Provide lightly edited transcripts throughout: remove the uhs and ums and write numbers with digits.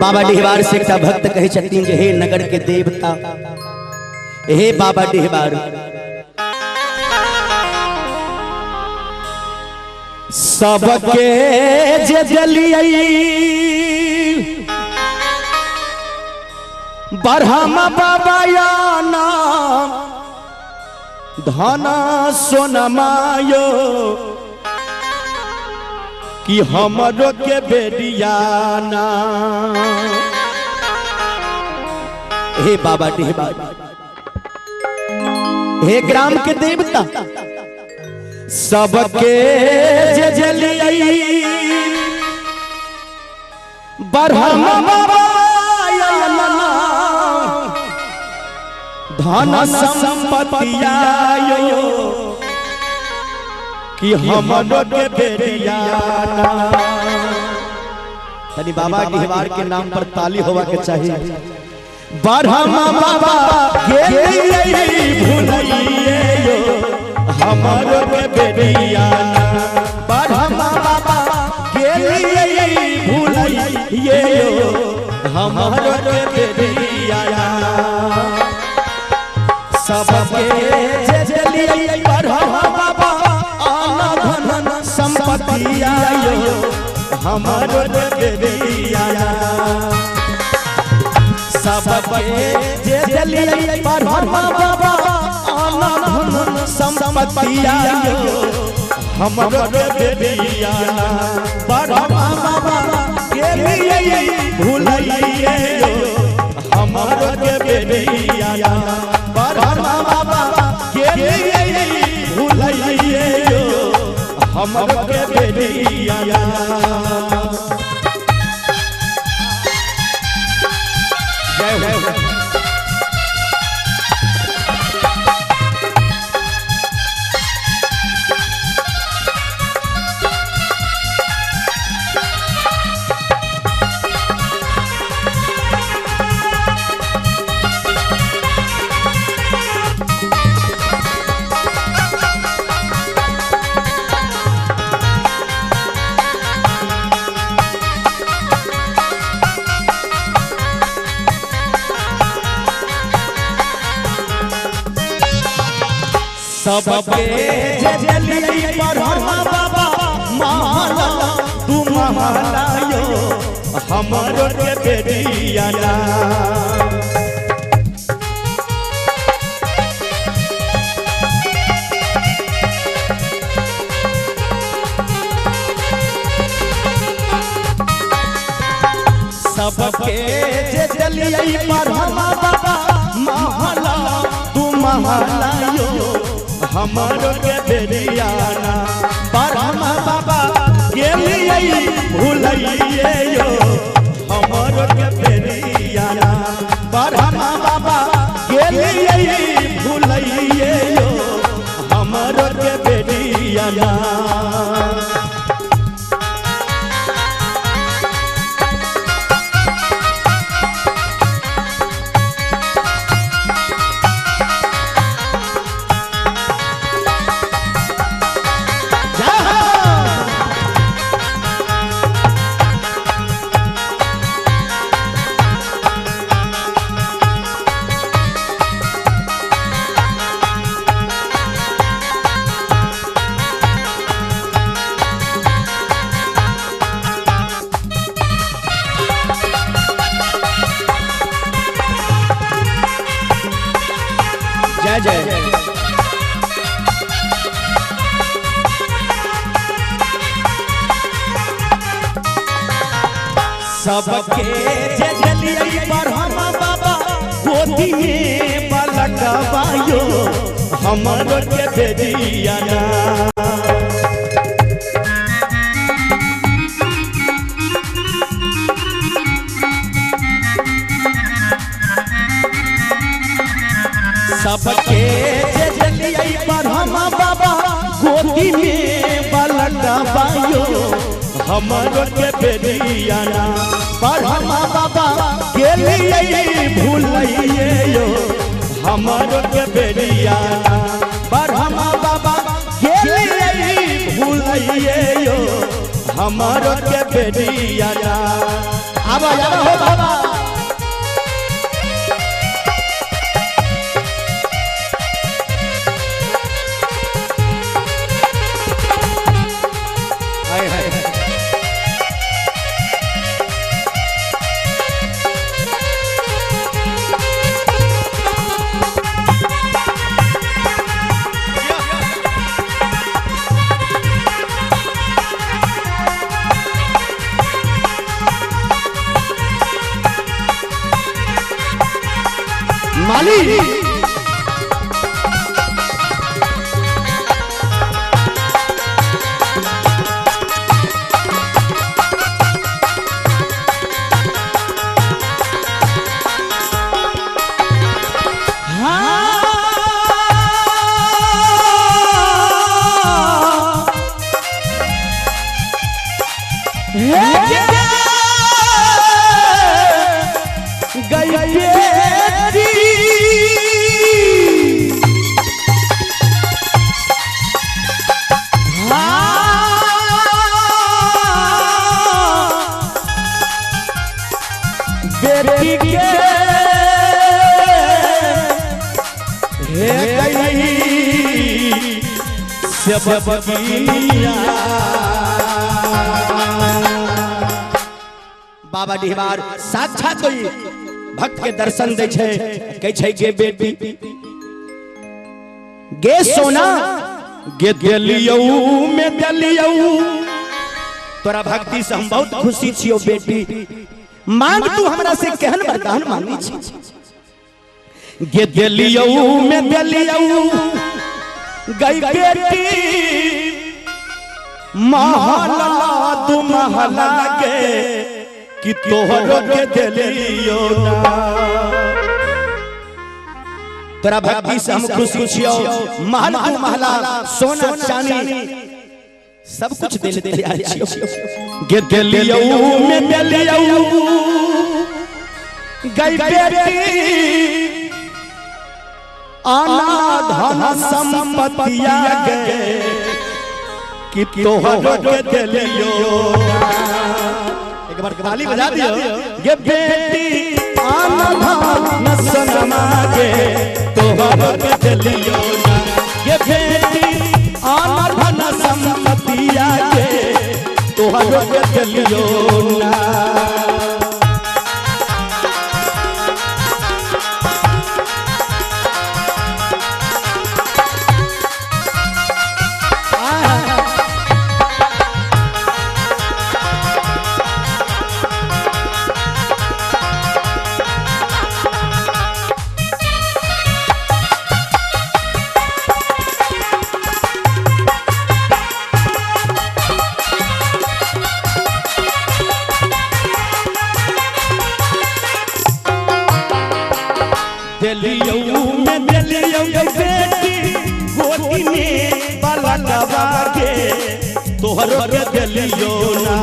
बाबा डिहबार से एक भक्त कहे छथिन जे हे नगर के देवता, हे बाबा डिहबार, सबके जे जलियई बरहमा बाबा या नाम धना सोनमायो कि हमरो के बेडियाना। हे बाबा डिहबार, हे ग्राम के देवता, सबके जे जलियई बरहमा बाबा या नाम धन संपत्तियायो कि हमरो के बेरियाना। तनी बाबा डिहबार के नाम पर ताली होवा के चाहिए। बरहमा बाबा के भूलिए यो हमरो के बेरियाना। बरहमा बाबा के भूलिए यो हमरो के बेरियाना। सबके जे जलियई बरहमा बाबा संपत्तियायो हमरो के बेरियाना। सबके जे जलियई बरहमा बाबा धन संपत्तियायो हमरो के बेरियाना। बरहमा बाबा के भूलिए हमरो के बेरियाना। बरहमा बाबा के भूलिए हमरो के बेरियाना। जय हो। सबके जे जलियई बरहमा बाबा महला तू महला यो हमरो के बेरियाना। सबके जे जलियई बरहमा बाबा महला तू महला यो हमरो के बेरियाना। बरहमा बाबा के भूलिए यो हमरो के बेरियाना। बरहमा बाबा के भूलिए यो हमरो के बेरियाना। जय जय। सबके जे जलियई बरहमा बाबा गोदी में बलकवायो हमरो के बेरियाना। सबके जे जलियई बरहमा बाबा गोदी में बलकवायो हमरो के बेरियाना। बरहमा बाबा के भूलिए यो हमरो के बेरियाना। बरहमा बाबा के भूलिए यो हमरो के बेरियाना। आ आवा हो बाबा माली बाबा डिहबार साक्षात कोई भक्त के दर्शन दे छे कह छे गे बेटी गे सोना गे दिलियौ में दिलियौ तोरा भक्ति से हम बहुत खुशी छियो बेटी मांग तू हमरा से केहन वरदान मांगी छी गे दिलियौ में दिलियौ गई बेटी महला तू महला के कि तोहरो के दिलियो ना तोरा भक्ति से हम खुशी छियो महल तू महला सोना चांदी सब कुछ दे तैयार छियो गे दिलियो में दिलियो गई बेटी आना धन संपत्तिया गे कि तोहरो के दिलियो एक बार ताली बजा दियो गे बेटी आना धन सनमा गे तोहरो के दिलियो गे बेटी आना धन संपत्तिया गे तोहरो के दिलियो ना दिलियो में दिलियो बेटी गोदी में बाला दबा के तोहरो के दिलियो ना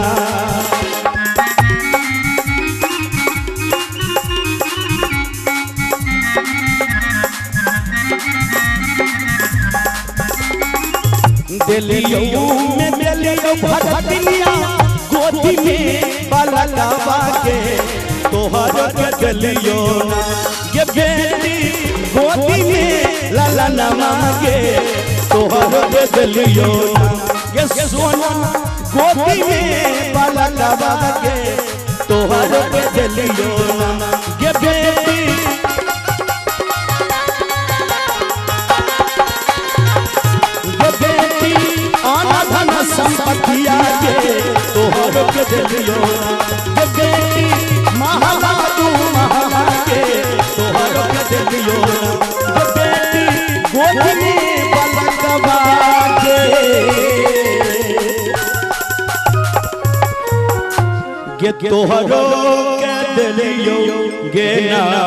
दिलियो में दिलियो भगतिया गोदी में बाला दबा के तोहरो के दिलियो ना ये बेटी गोदी में लाला नमा गे तोहरो के दिलियो ना ये सोना गोदी में बाला दबा गे तोहरो के दिलियो ना ये बेटी आना धन संपत्तिया गे तोहरो के दिलियो ना ये बेटी महला तू महला के तोहरो के दिलियो ना बेटी गोदी में बलकवा गे तोहरो के दिलियो गे ना